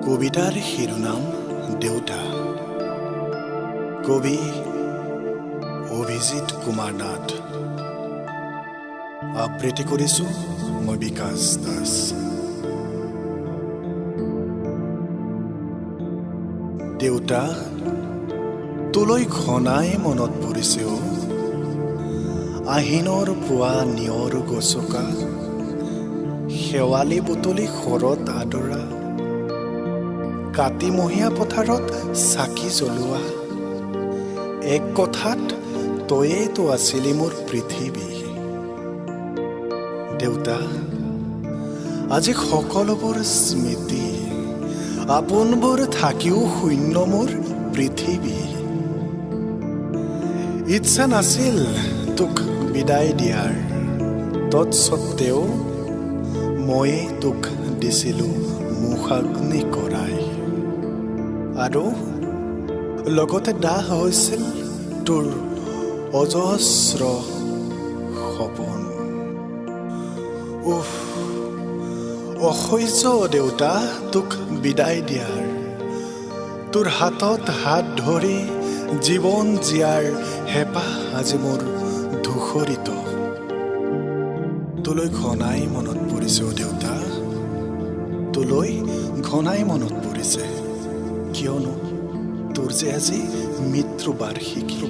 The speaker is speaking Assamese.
কবিতাৰ শিৰোনাম দেউতা। কবি অভিজিত কুমাৰ নাথ। আবৃত্তি কৰিছোঁ মই বিকাশ দাস। দেউতা, তোলৈ ঘনাই মনত পৰিছে অ'। আহিনৰ পুৱা নিয়ৰ গছকা, শেৱালি বুটলি শৰত আদৰা, কাতিমহীয়া পথাৰত চাকি জ্বলোৱা। এক কথাত তয়েইতো আছিলি মোৰ পৃথিৱী। দেউতা, আজি সকলোবোৰ স্মৃতি, আপোনবোৰ থাকিও শূন্য মোৰ পৃথিৱী। ইচ্ছা নাছিল তোক বিদায় দিয়াৰ, তৎসত্বেও ময়ে তোক দিছিলোঁ মুখাগ্নি কৰাই। আৰু লগতে দাহ হৈছিল তোৰ অজস্ৰ সপোন। অসহ্য দেউতা তোক বিদায় দিয়াৰ, তোৰ হাতত হাত ধৰি জীৱন জীয়াৰ হেঁপাহ আজি মোৰ ধূসৰিত। তোলৈ ঘনাই মনত পৰিছে অ' দেউতা, তোলৈ ঘনাই মনত পৰিছে। কিয়নো তোৰ যে আজি মৃত্যু বাৰ্ষিকী।